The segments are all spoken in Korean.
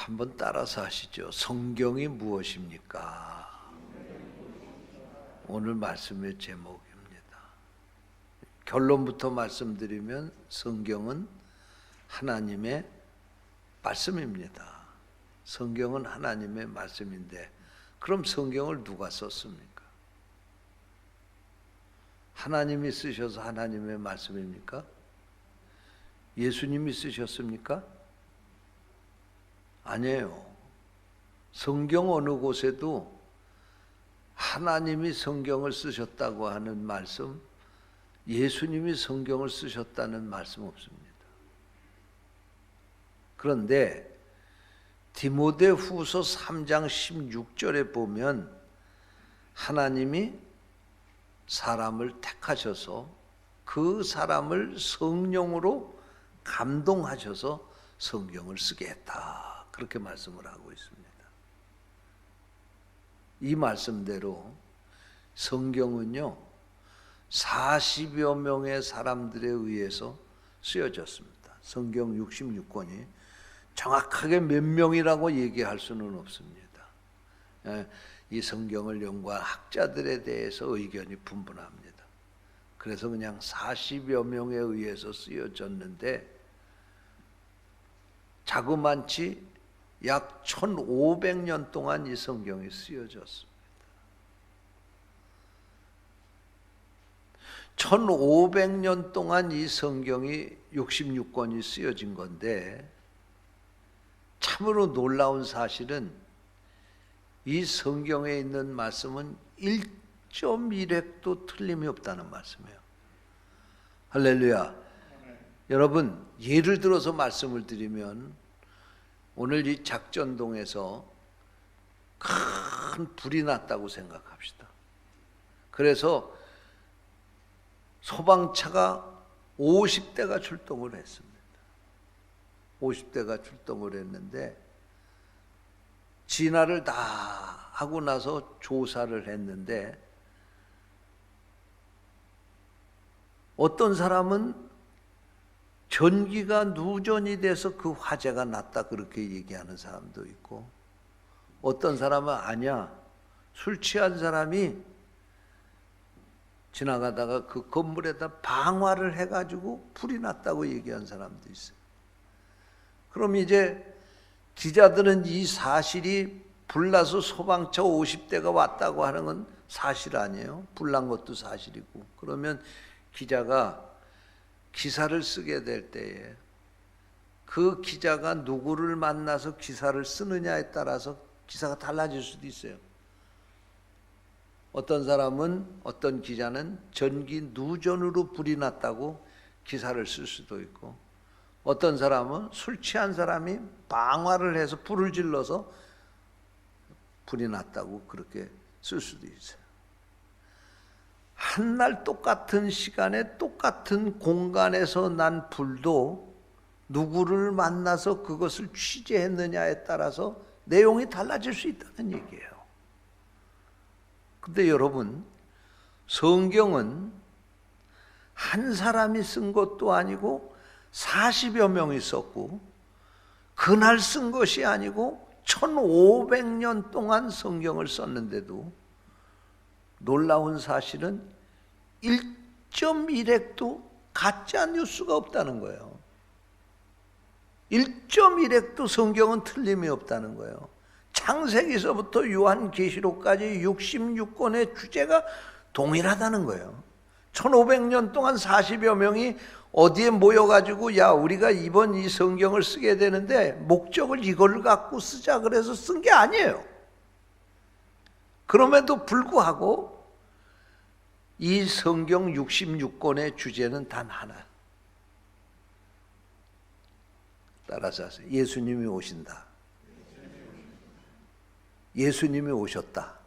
한번 따라서 하시죠. 성경이 무엇입니까? 오늘 말씀의 제목입니다. 결론부터 말씀드리면 성경은 하나님의 말씀입니다. 성경은 하나님의 말씀인데 그럼 성경을 누가 썼습니까? 하나님이 쓰셔서 하나님의 말씀입니까? 예수님이 쓰셨습니까? 아니에요. 성경 어느 곳에도 하나님이 성경을 쓰셨다고 하는 말씀, 예수님이 성경을 쓰셨다는 말씀 없습니다. 그런데 디모데후서 3장 16절에 보면 하나님이 사람을 택하셔서 그 사람을 성령으로 감동하셔서 성경을 쓰게 했다. 그렇게 말씀을 하고 있습니다. 이 말씀대로 성경은요 40여 명의 사람들에 의해서 쓰여졌습니다. 성경 66권이 정확하게 몇 명이라고 얘기할 수는 없습니다. 이 성경을 연구한 학자들에 대해서 의견이 분분합니다. 그래서 그냥 40여 명에 의해서 쓰여졌는데 자그만치 약 1500년 동안 이 성경이 쓰여졌습니다. 1500년 동안 이 성경이 66권이 쓰여진 건데 참으로 놀라운 사실은 이 성경에 있는 말씀은 1.1획도 틀림이 없다는 말씀이에요. 할렐루야. 여러분 예를 들어서 말씀을 드리면 오늘 이 작전동에서 큰 불이 났다고 생각합시다. 그래서 소방차가 50대가 출동을 했습니다. 50대가 출동을 했는데 진화를 다 하고 나서 조사를 했는데 어떤 사람은 전기가 누전이 돼서 그 화재가 났다 그렇게 얘기하는 사람도 있고 어떤 사람은 아니야 술 취한 사람이 지나가다가 그 건물에다 방화를 해가지고 불이 났다고 얘기한 사람도 있어요. 그럼 이제 기자들은 이 사실이 불나서 소방차 50대가 왔다고 하는 건 사실 아니에요. 불난 것도 사실이고. 그러면 기자가 기사를 쓰게 될 때에 그 기자가 누구를 만나서 기사를 쓰느냐에 따라서 기사가 달라질 수도 있어요. 어떤 사람은 어떤 기자는 전기 누전으로 불이 났다고 기사를 쓸 수도 있고 어떤 사람은 술 취한 사람이 방화를 해서 불을 질러서 불이 났다고 그렇게 쓸 수도 있어요. 한날 똑같은 시간에 똑같은 공간에서 난 불도 누구를 만나서 그것을 취재했느냐에 따라서 내용이 달라질 수 있다는 얘기예요. 근데 여러분 성경은 한 사람이 쓴 것도 아니고 40여 명이 썼고 그날 쓴 것이 아니고 1500년 동안 성경을 썼는데도 놀라운 사실은 1.1획도 가짜 뉴스가 없다는 거예요. 1.1획도 성경은 틀림이 없다는 거예요. 창세기서부터 요한계시록까지 66권의 주제가 동일하다는 거예요. 1500년 동안 40여 명이 어디에 모여가지고 야 우리가 이번 이 성경을 쓰게 되는데 목적을 이걸 갖고 쓰자 그래서 쓴 게 아니에요. 그럼에도 불구하고 이 성경 66권의 주제는 단 하나. 따라서 하세요. 예수님이 오신다. 예수님이 오셨다.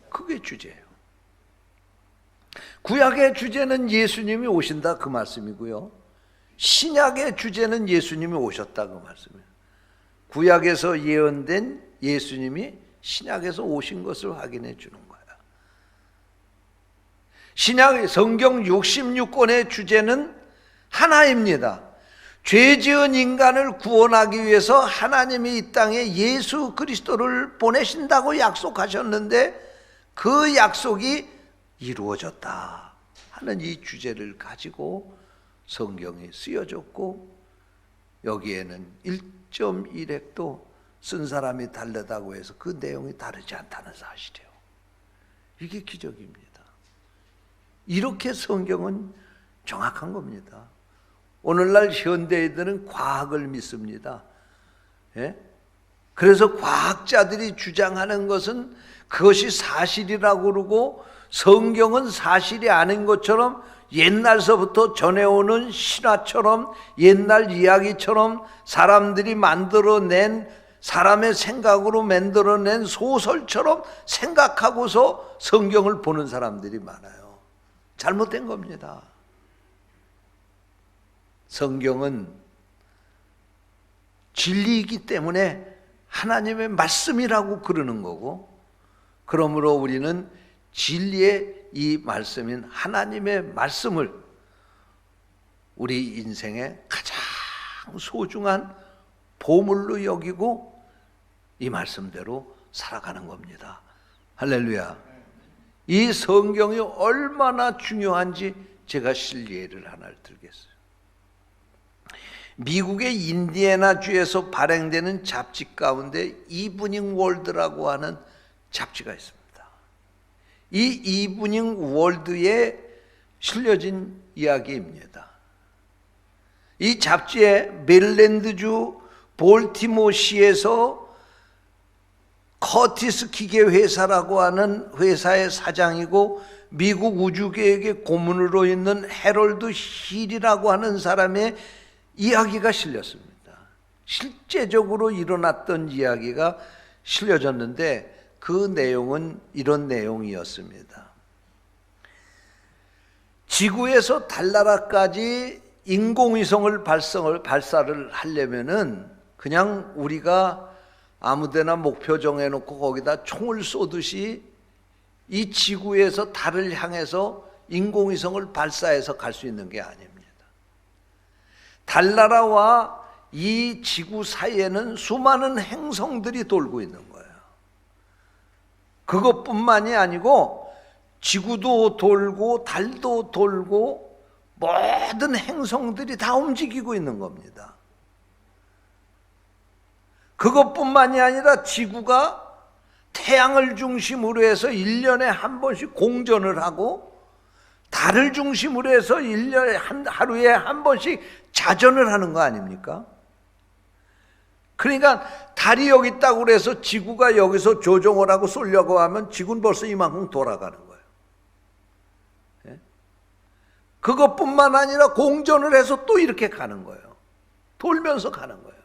그게 주제예요. 구약의 주제는 예수님이 오신다 그 말씀이고요. 신약의 주제는 예수님이 오셨다 그 말씀이에요. 구약에서 예언된 예수님이 신약에서 오신 것을 확인해 주는 거예요. 신약 성경 66권의 주제는 하나입니다. 죄 지은 인간을 구원하기 위해서 하나님이 이 땅에 예수 그리스도를 보내신다고 약속하셨는데 그 약속이 이루어졌다 하는 이 주제를 가지고 성경이 쓰여졌고, 여기에는 1.1획도 쓴 사람이 다르다고 해서 그 내용이 다르지 않다는 사실이에요. 이게 기적입니다. 이렇게 성경은 정확한 겁니다. 오늘날 현대인들은 과학을 믿습니다. 예? 그래서 과학자들이 주장하는 것은 그것이 사실이라고 그러고, 성경은 사실이 아닌 것처럼 옛날서부터 전해오는 신화처럼, 옛날 이야기처럼 사람들이 만들어낸, 사람의 생각으로 만들어낸 소설처럼 생각하고서 성경을 보는 사람들이 많아요. 잘못된 겁니다. 성경은 진리이기 때문에 하나님의 말씀이라고 그러는 거고, 그러므로 우리는 진리의 이 말씀인 하나님의 말씀을 우리 인생의 가장 소중한 보물로 여기고 이 말씀대로 살아가는 겁니다. 할렐루야. 이 성경이 얼마나 중요한지 제가 실례를 하나를 들겠어요. 미국의 인디애나주에서 발행되는 잡지 가운데 이브닝 월드라고 하는 잡지가 있습니다. 이 이브닝 월드에 실려진 이야기입니다. 이 잡지에 메릴랜드주 볼티모어시에서 커티스 기계회사라고 하는 회사의 사장이고 미국 우주계획의 고문으로 있는 해럴드 힐이라고 하는 사람의 이야기가 실렸습니다. 실제적으로 일어났던 이야기가 실려졌는데 그 내용은 이런 내용이었습니다. 지구에서 달나라까지 인공위성을 발사를 하려면은 그냥 우리가 아무데나 목표 정해놓고 거기다 총을 쏘듯이 이 지구에서 달을 향해서 인공위성을 발사해서 갈 수 있는 게 아닙니다. 달나라와 이 지구 사이에는 수많은 행성들이 돌고 있는 거예요. 그것뿐만이 아니고 지구도 돌고 달도 돌고 모든 행성들이 다 움직이고 있는 겁니다. 그것뿐만이 아니라 지구가 태양을 중심으로 해서 1년에 한 번씩 공전을 하고 달을 중심으로 해서 1년에 하루에 한 번씩 자전을 하는 거 아닙니까? 그러니까 달이 여기 있다고 그래서 지구가 여기서 조종을 하고 쏘려고 하면 지구는 벌써 이만큼 돌아가는 거예요. 예? 그것뿐만 아니라 공전을 해서 또 이렇게 가는 거예요. 돌면서 가는 거예요.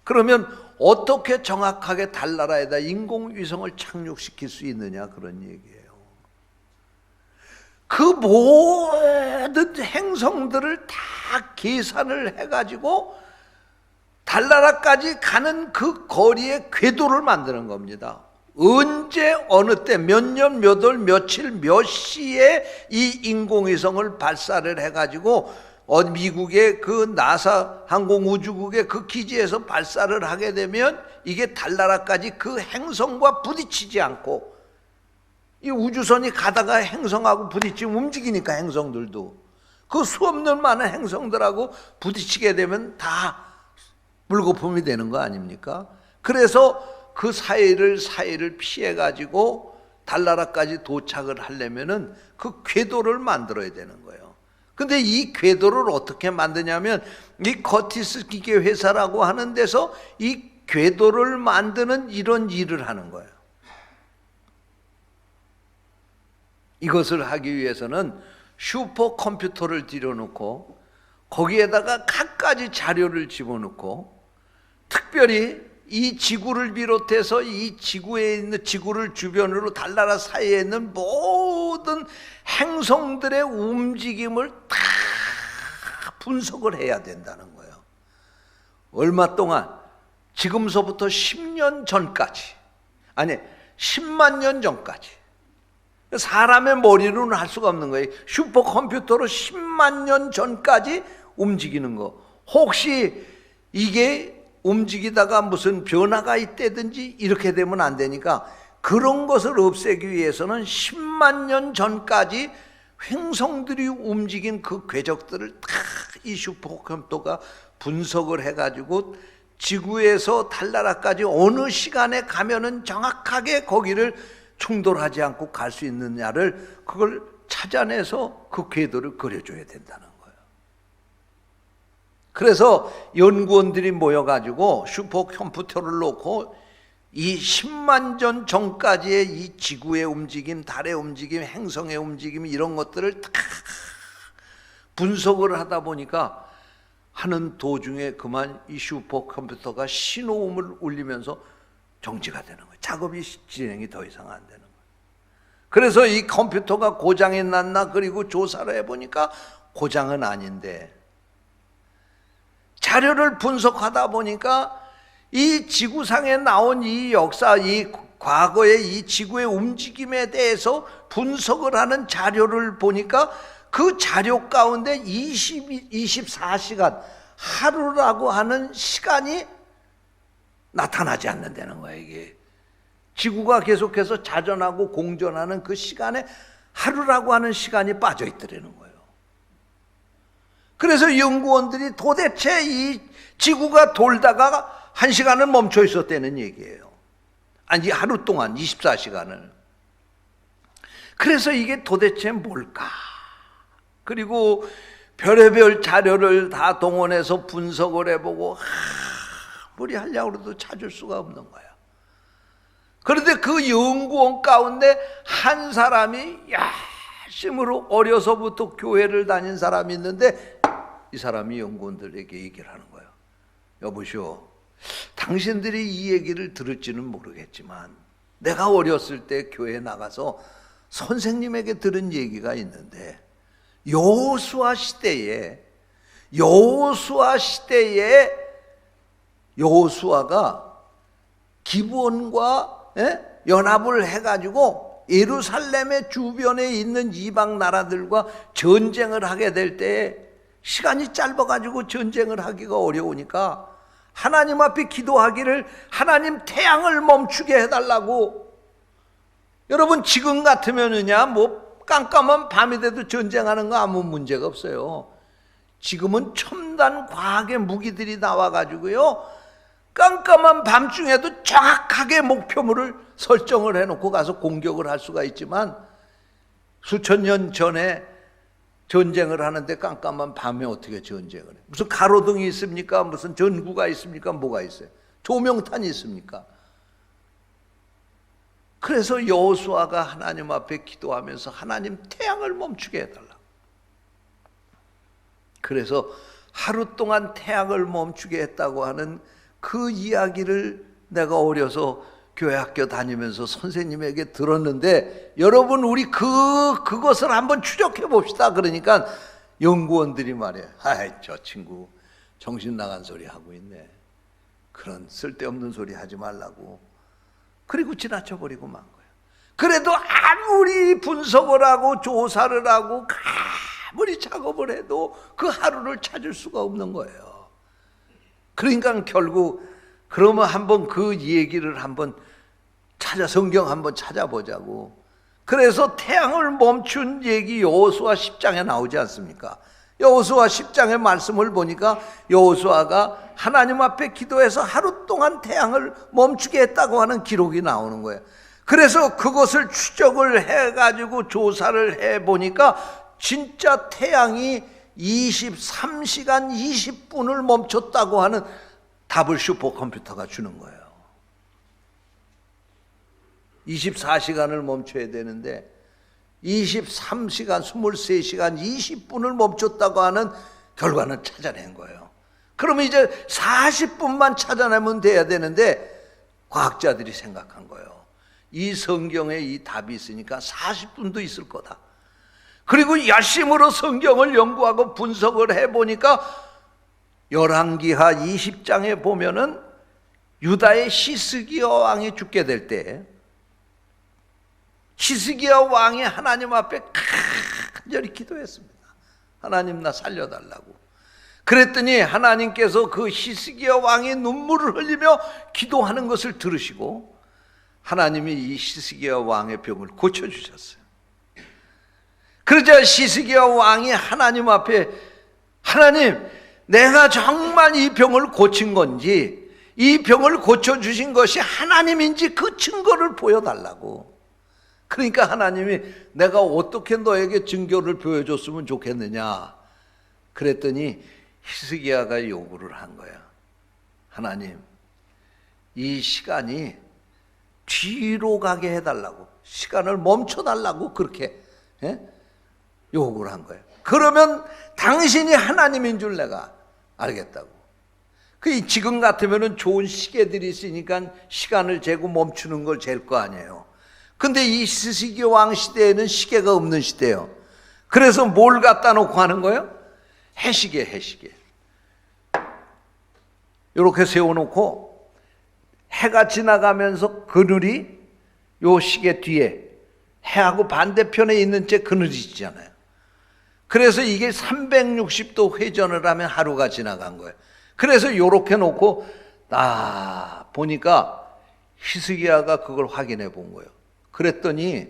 그러면 어떻게 정확하게 달나라에다 인공위성을 착륙시킬 수 있느냐, 그런 얘기예요. 그 모든 행성들을 다 계산을 해가지고 달나라까지 가는 그 거리에 궤도를 만드는 겁니다. 언제 어느 때 몇 년 몇 월 며칠 몇 시에 이 인공위성을 발사를 해가지고 미국의 그 나사 항공우주국의 그 기지에서 발사를 하게 되면 이게 달나라까지 그 행성과 부딪히지 않고, 이 우주선이 가다가 행성하고 부딪히면 움직이니까 행성들도 그 수없는 많은 행성들하고 부딪히게 되면 다 물거품이 되는 거 아닙니까? 그래서 그 사이를 피해가지고 달나라까지 도착을 하려면은 그 궤도를 만들어야 되는 거예요. 근데 이 궤도를 어떻게 만드냐면 이 커티스 기계 회사라고 하는 데서 이 궤도를 만드는 이런 일을 하는 거예요. 이것을 하기 위해서는 슈퍼컴퓨터를 들여놓고 거기에다가 갖가지 자료를 집어넣고 특별히 이 지구를 비롯해서 이 지구에 있는, 지구를 주변으로 달나라 사이에 있는 모든 행성들의 움직임을 다 분석을 해야 된다는 거예요. 얼마 동안? 지금서부터 10년 전까지, 아니 10만 년 전까지. 사람의 머리로는 할 수가 없는 거예요. 슈퍼컴퓨터로 10만 년 전까지 움직이는 거. 혹시 이게 움직이다가 무슨 변화가 있다든지 이렇게 되면 안 되니까 그런 것을 없애기 위해서는 10만 년 전까지 행성들이 움직인 그 궤적들을 다 이 슈퍼컴퓨터가 분석을 해가지고 지구에서 달나라까지 어느 시간에 가면은 정확하게 거기를 충돌하지 않고 갈 수 있느냐를 그걸 찾아내서 그 궤도를 그려줘야 된다는 거예요. 그래서 연구원들이 모여가지고 슈퍼컴퓨터를 놓고 이 10만 년 전까지의 이 지구의 움직임, 달의 움직임, 행성의 움직임 이런 것들을 다 분석을 하다 보니까 하는 도중에 그만 이 슈퍼컴퓨터가 신호음을 울리면서 정지가 되는 거예요. 작업이 진행이 더 이상 안 되는 거예요. 그래서 이 컴퓨터가 고장이 났나 그리고 조사를 해보니까 고장은 아닌데 자료를 분석하다 보니까 이 지구상에 나온 이 역사, 이 과거의 이 지구의 움직임에 대해서 분석을 하는 자료를 보니까 그 자료 가운데 24시간, 하루라고 하는 시간이 나타나지 않는다는 거예요, 이게. 지구가 계속해서 자전하고 공전하는 그 시간에 하루라고 하는 시간이 빠져 있더라는 거예요. 그래서 연구원들이 도대체 이 지구가 돌다가 1시간을 멈춰 있었다는 얘기예요. 아니, 하루 동안 24시간을. 그래서 이게 도대체 뭘까? 그리고 별의별 자료를 다 동원해서 분석을 해보고 아무리 하려고 해도 찾을 수가 없는 거야. 그런데 그 연구원 가운데 한 사람이 열심으로 어려서부터 교회를 다닌 사람이 있는데 이 사람이 연구원들에게 얘기를 하는 거예요. 여보시오, 당신들이 이 얘기를 들을지는 모르겠지만 내가 어렸을 때 교회에 나가서 선생님에게 들은 얘기가 있는데 여호수아 시대에 여호수아가 기브온과 연합을 해가지고 예루살렘의 주변에 있는 이방 나라들과 전쟁을 하게 될 때 시간이 짧아가지고 전쟁을 하기가 어려우니까 하나님 앞에 기도하기를 하나님 태양을 멈추게 해달라고. 여러분 지금 같으면은야 뭐 깜깜한 밤이 돼도 전쟁하는 거 아무 문제가 없어요. 지금은 첨단 과학의 무기들이 나와가지고요 깜깜한 밤중에도 정확하게 목표물을 설정을 해놓고 가서 공격을 할 수가 있지만 수천 년 전에 전쟁을 하는데 깜깜한 밤에 어떻게 전쟁을 해요? 무슨 가로등이 있습니까? 무슨 전구가 있습니까? 뭐가 있어요? 조명탄이 있습니까? 그래서 여호수아가 하나님 앞에 기도하면서 하나님 태양을 멈추게 해달라. 그래서 하루 동안 태양을 멈추게 했다고 하는 그 이야기를 내가 어려서 교회 학교 다니면서 선생님에게 들었는데 여러분 우리 그것을 한번 추적해 봅시다. 그러니까 연구원들이 말이에요. 아이 저 친구 정신 나간 소리 하고 있네. 그런 쓸데없는 소리 하지 말라고. 그리고 지나쳐버리고 만 거예요. 그래도 아무리 분석을 하고 조사를 하고 아무리 작업을 해도 그 하루를 찾을 수가 없는 거예요. 그러니까 결국 그러면 한번 그 얘기를 한번 성경 한번 찾아보자고. 그래서 태양을 멈춘 얘기 여호수아 10장에 나오지 않습니까? 여호수아 10장의 말씀을 보니까 여호수아가 하나님 앞에 기도해서 하루 동안 태양을 멈추게 했다고 하는 기록이 나오는 거예요. 그래서 그것을 추적을 해가지고 조사를 해보니까 진짜 태양이 23시간 20분을 멈췄다고 하는 답을 슈퍼컴퓨터가 주는 거예요. 24시간을 멈춰야 되는데 23시간, 23시간 20분을 멈췄다고 하는 결과는 찾아낸 거예요. 그러면 이제 40분만 찾아내면 돼야 되는데 과학자들이 생각한 거예요. 이 성경에 이 답이 있으니까 40분도 있을 거다. 그리고 열심으로 성경을 연구하고 분석을 해보니까 열왕기하 20장에 보면은 유다의 히스기야 왕이 죽게 될 때 히스기야 왕이 하나님 앞에 간절히 기도했습니다. 하나님 나 살려달라고. 그랬더니 하나님께서 그 히스기야 왕이 눈물을 흘리며 기도하는 것을 들으시고 하나님이 이 히스기야 왕의 병을 고쳐주셨어요. 그러자 히스기야 왕이 하나님 앞에, 하나님, 내가 정말 이 병을 고친 건지, 이 병을 고쳐주신 것이 하나님인지 그 증거를 보여달라고. 그러니까 하나님이 내가 어떻게 너에게 증거를 보여줬으면 좋겠느냐 그랬더니 히스기야가 요구를 한 거야. 하나님, 이 시간이 뒤로 가게 해달라고, 시간을 멈춰달라고 그렇게 요구를 한 거예요. 그러면 당신이 하나님인 줄 내가 알겠다고. 지금 같으면 좋은 시계들이 있으니까 시간을 재고 멈추는 걸 잴 거 아니에요. 근데 이 히스기야 왕 시대에는 시계가 없는 시대예요. 그래서 뭘 갖다 놓고 하는 거예요? 해시계. 이렇게 세워놓고 해가 지나가면서 그늘이 요 시계 뒤에, 해하고 반대편에 있는 채 그늘이 있잖아요. 그래서 이게 360도 회전을 하면 하루가 지나간 거예요. 그래서 요렇게 놓고 보니까 히스기야가 그걸 확인해 본 거예요. 그랬더니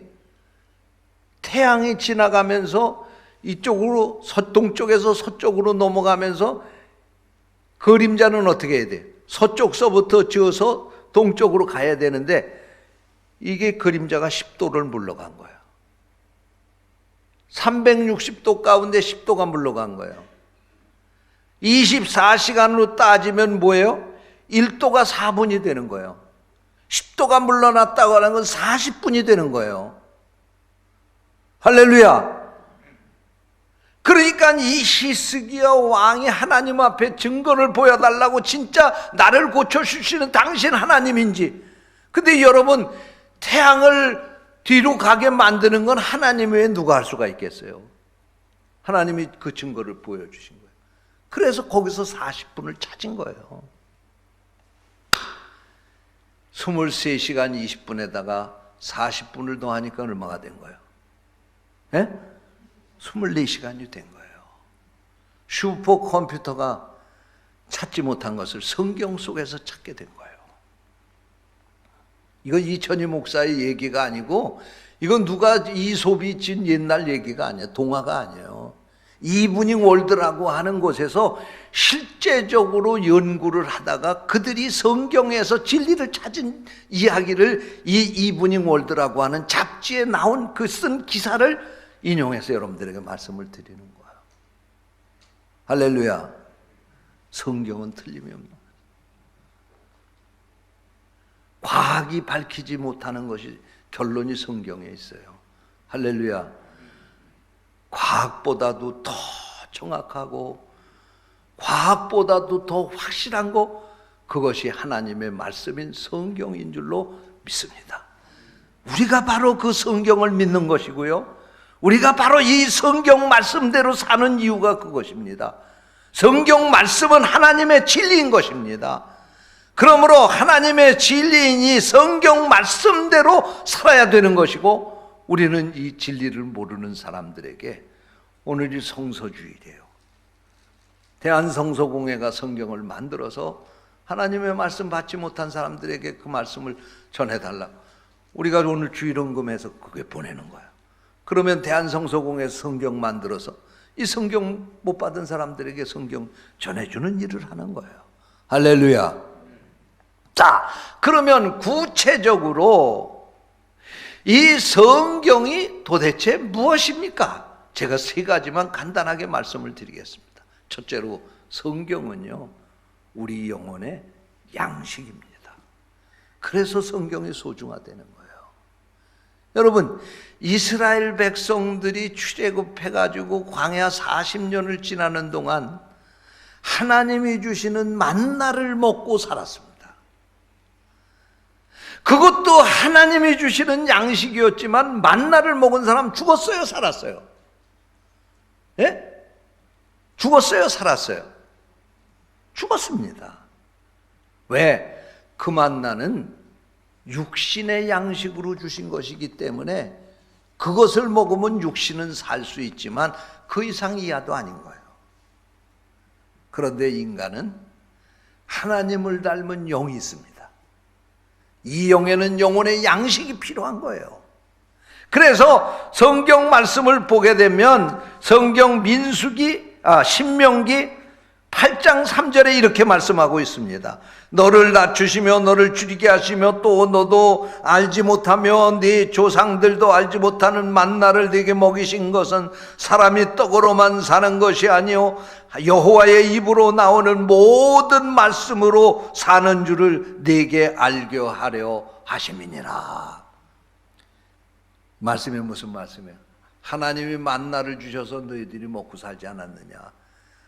태양이 지나가면서 이쪽으로, 동쪽에서 서쪽으로 넘어가면서 그림자는 어떻게 해야 돼요? 서쪽서부터 지어서 동쪽으로 가야 되는데 이게 그림자가 10도를 물러간 거예요. 360도 가운데 10도가 물러간 거예요. 24시간으로 따지면 뭐예요? 1도가 4분이 되는 거예요. 10도가 물러났다고 하는 건 40분이 되는 거예요. 할렐루야. 그러니까 이 히스기야 왕이 하나님 앞에 증거를 보여달라고, 진짜 나를 고쳐주시는 당신 하나님인지. 근데 여러분, 태양을 뒤로 가게 만드는 건 하나님 외에 누가 할 수가 있겠어요? 하나님이 그 증거를 보여주신 거예요. 그래서 거기서 40분을 찾은 거예요. 23시간 20분에다가 40분을 더하니까 얼마가 된 거예요? 24시간이 된 거예요. 슈퍼컴퓨터가 찾지 못한 것을 성경 속에서 찾게 된 거예요. 이건 이천희 목사의 얘기가 아니고, 이건 누가 이솝이 진 옛날 얘기가 아니에요. 동화가 아니에요. 이브닝 월드라고 하는 곳에서 실제적으로 연구를 하다가 그들이 성경에서 진리를 찾은 이야기를 이 이브닝 월드라고 하는 잡지에 나온 그 쓴 기사를 인용해서 여러분들에게 말씀을 드리는 거예요. 할렐루야. 성경은 틀림이 없는 거예요. 과학이 밝히지 못하는 것이 결론이 성경에 있어요. 할렐루야. 과학보다도 더 정확하고 과학보다도 더 확실한 거, 그것이 하나님의 말씀인 성경인 줄로 믿습니다. 우리가 바로 그 성경을 믿는 것이고요, 우리가 바로 이 성경 말씀대로 사는 이유가 그것입니다. 성경 말씀은 하나님의 진리인 것입니다. 그러므로 하나님의 진리이니 성경 말씀대로 살아야 되는 것이고, 우리는 이 진리를 모르는 사람들에게, 오늘이 성서주일이에요. 대한성서공회가 성경을 만들어서 하나님의 말씀 받지 못한 사람들에게 그 말씀을 전해달라. 우리가 오늘 주일헌금해서 그게 보내는 거야. 그러면 대한성서공회에서 성경 만들어서 이 성경 못 받은 사람들에게 성경 전해주는 일을 하는 거예요. 할렐루야. 자, 그러면 구체적으로 이 성경이 도대체 무엇입니까? 제가 세 가지만 간단하게 말씀을 드리겠습니다. 첫째로, 성경은요, 우리 영혼의 양식입니다. 그래서 성경이 소중하다는 거예요. 여러분, 이스라엘 백성들이 출애굽해가지고 광야 40년을 지나는 동안 하나님이 주시는 만나를 먹고 살았습니다. 그것도 하나님이 주시는 양식이었지만 만나를 먹은 사람 죽었어요, 살았어요? 예? 죽었어요, 살았어요? 죽었습니다. 왜? 그 만나는 육신의 양식으로 주신 것이기 때문에 그것을 먹으면 육신은 살 수 있지만 그 이상 이하도 아닌 거예요. 그런데 인간은 하나님을 닮은 영이 있습니다. 이 영에는 영혼의 양식이 필요한 거예요. 그래서 성경 말씀을 보게 되면 성경 신명기 8장 3절에 이렇게 말씀하고 있습니다. 너를 낮추시며 너를 줄이게 하시며 또 너도 알지 못하며 네 조상들도 알지 못하는 만나를 네게 먹이신 것은 사람이 떡으로만 사는 것이 아니요 여호와의 입으로 나오는 모든 말씀으로 사는 줄을 네게 알게 하려 하심이니라. 말씀이 무슨 말씀이에요? 하나님이 만나를 주셔서 너희들이 먹고 살지 않았느냐?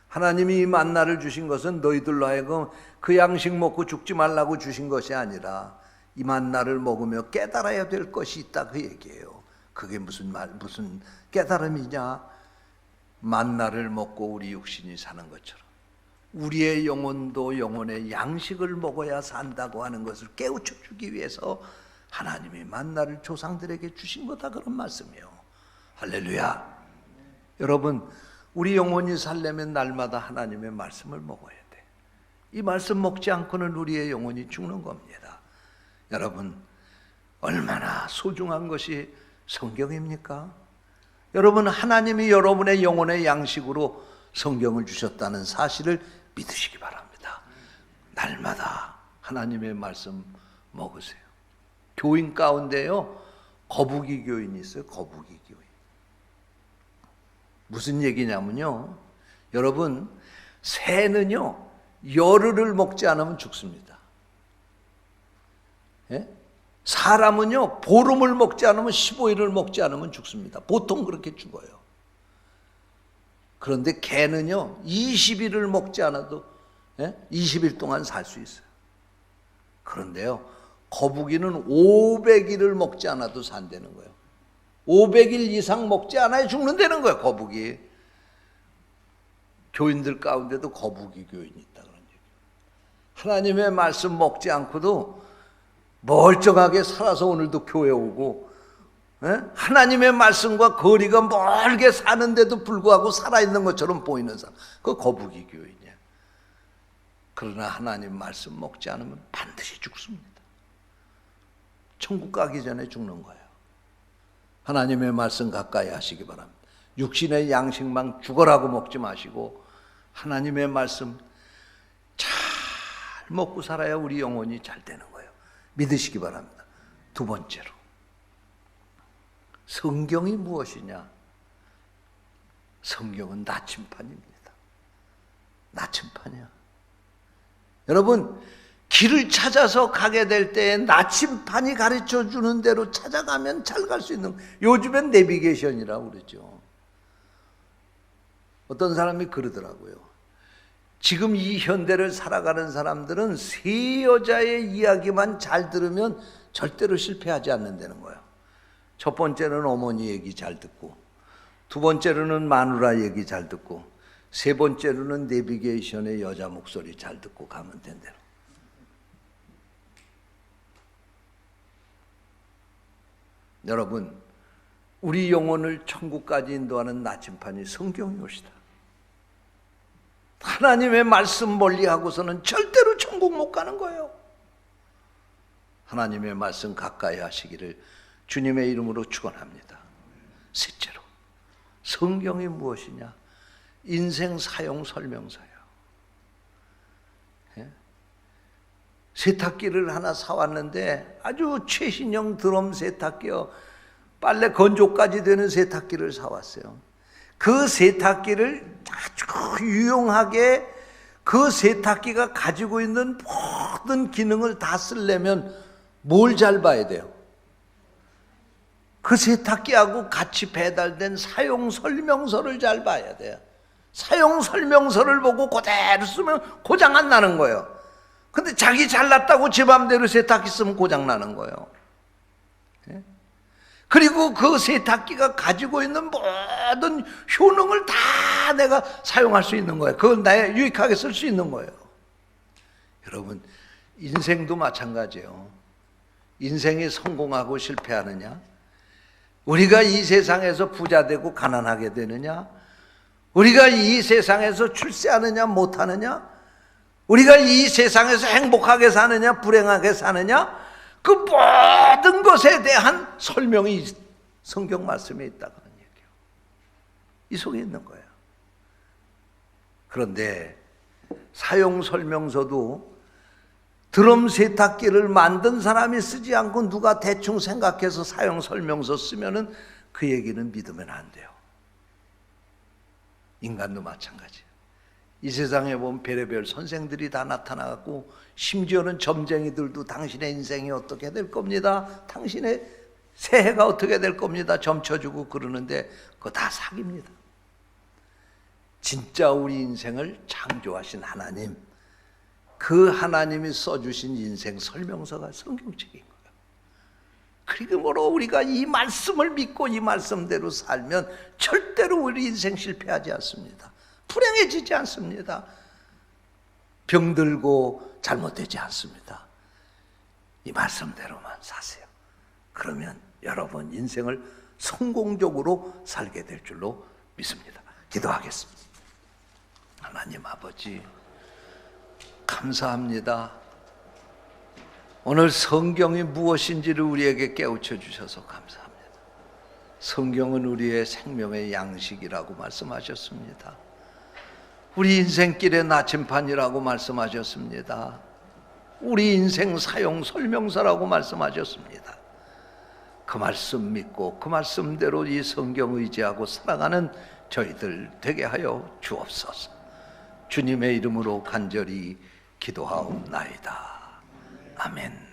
하나님이 이 만나를 주신 것은 너희들로 하여금 그 양식 먹고 죽지 말라고 주신 것이 아니라 이 만나를 먹으며 깨달아야 될 것이 있다, 그 얘기예요. 그게 무슨 깨달음이냐? 만나를 먹고 우리 육신이 사는 것처럼 우리의 영혼도 영혼의 양식을 먹어야 산다고 하는 것을 깨우쳐 주기 위해서 하나님이 만나를 조상들에게 주신 거다, 그런 말씀이에요. 할렐루야. 여러분, 우리 영혼이 살려면 날마다 하나님의 말씀을 먹어야 돼. 이 말씀 먹지 않고는 우리의 영혼이 죽는 겁니다. 여러분, 얼마나 소중한 것이 성경입니까? 여러분, 하나님이 여러분의 영혼의 양식으로 성경을 주셨다는 사실을 믿으시기 바랍니다. 날마다 하나님의 말씀 먹으세요. 교인 가운데요, 거북이 교인이 있어요. 거북이 교인. 무슨 얘기냐면요, 여러분, 새는요 열흘을 먹지 않으면 죽습니다. 예? 사람은요 보름을 먹지 않으면 15일을 먹지 않으면 죽습니다. 보통 그렇게 죽어요. 그런데 개는요 20일을 먹지 않아도 20일 동안 살 수 있어요. 그런데요 거북이는 500일을 먹지 않아도 산다는 거예요. 500일 이상 먹지 않아야 죽는다는 거예요, 거북이. 교인들 가운데도 거북이 교인이 있다, 그런 얘기예요. 하나님의 말씀 먹지 않고도 멀쩡하게 살아서 오늘도 교회 오고, 하나님의 말씀과 거리가 멀게 사는데도 불구하고 살아있는 것처럼 보이는 사람, 그 거북이 교인이야. 그러나 하나님 말씀 먹지 않으면 반드시 죽습니다. 천국 가기 전에 죽는 거예요. 하나님의 말씀 가까이 하시기 바랍니다. 육신의 양식만 죽어라고 먹지 마시고 하나님의 말씀 잘 먹고 살아야 우리 영혼이 잘 되는 거예요. 믿으시기 바랍니다. 두 번째로, 성경이 무엇이냐? 성경은 나침판입니다. 나침판이야. 여러분, 길을 찾아서 가게 될 때 나침판이 가르쳐 주는 대로 찾아가면 잘 갈 수 있는, 요즘엔 내비게이션이라고 그러죠. 어떤 사람이 그러더라고요. 지금 이 현대를 살아가는 사람들은 세 여자의 이야기만 잘 들으면 절대로 실패하지 않는다는 거예요. 첫 번째는 어머니 얘기 잘 듣고, 두 번째로는 마누라 얘기 잘 듣고, 세 번째로는 내비게이션의 여자 목소리 잘 듣고 가면 된대요. 여러분, 우리 영혼을 천국까지 인도하는 나침판이 성경이 옵시다. 하나님의 말씀 멀리하고서는 절대로 천국 못 가는 거예요. 하나님의 말씀 가까이 하시기를 주님의 이름으로 축원합니다. 셋째로, 성경이 무엇이냐? 인생 사용 설명서예요. 세탁기를 하나 사왔는데 아주 최신형 드럼 세탁기요, 빨래 건조까지 되는 세탁기를 사왔어요. 그 세탁기를 아주 유용하게, 그 세탁기가 가지고 있는 모든 기능을 다 쓰려면 뭘 잘 봐야 돼요? 그 세탁기하고 같이 배달된 사용 설명서를 잘 봐야 돼요. 사용 설명서를 보고 그대로 쓰면 고장 안 나는 거예요. 근데 자기 잘났다고 제 맘대로 세탁기 쓰면 고장 나는 거예요. 그리고 그 세탁기가 가지고 있는 모든 효능을 다 내가 사용할 수 있는 거예요. 그걸 나의 유익하게 쓸 수 있는 거예요. 여러분, 인생도 마찬가지예요. 인생이 성공하고 실패하느냐? 우리가 이 세상에서 부자 되고 가난하게 되느냐? 우리가 이 세상에서 출세하느냐 못하느냐, 우리가 이 세상에서 행복하게 사느냐 불행하게 사느냐, 그 모든 것에 대한 설명이 성경 말씀에 있다는 얘기예요. 이 속에 있는 거예요. 그런데 사용 설명서도 드럼 세탁기를 만든 사람이 쓰지 않고 누가 대충 생각해서 사용 설명서 쓰면은 그 얘기는 믿으면 안 돼요. 인간도 마찬가지예요. 이 세상에 보면 별의별 선생들이 다 나타나고, 심지어는 점쟁이들도 당신의 인생이 어떻게 될 겁니다, 당신의 새해가 어떻게 될 겁니다 점쳐주고 그러는데 그거 다 사기입니다. 진짜 우리 인생을 창조하신 하나님, 그 하나님이 써주신 인생 설명서가 성경책인 거예요. 그러므로 우리가 이 말씀을 믿고 이 말씀대로 살면 절대로 우리 인생 실패하지 않습니다. 불행해지지 않습니다. 병들고 잘못되지 않습니다. 이 말씀대로만 사세요. 그러면 여러분 인생을 성공적으로 살게 될 줄로 믿습니다. 기도하겠습니다. 하나님 아버지, 감사합니다. 오늘 성경이 무엇인지를 우리에게 깨우쳐 주셔서 감사합니다. 성경은 우리의 생명의 양식이라고 말씀하셨습니다. 우리 인생길의 나침판이라고 말씀하셨습니다. 우리 인생 사용 설명서라고 말씀하셨습니다. 그 말씀 믿고 그 말씀대로 이 성경 의지하고 살아가는 저희들 되게 하여 주옵소서. 주님의 이름으로 간절히 기도하옵나이다. 아멘.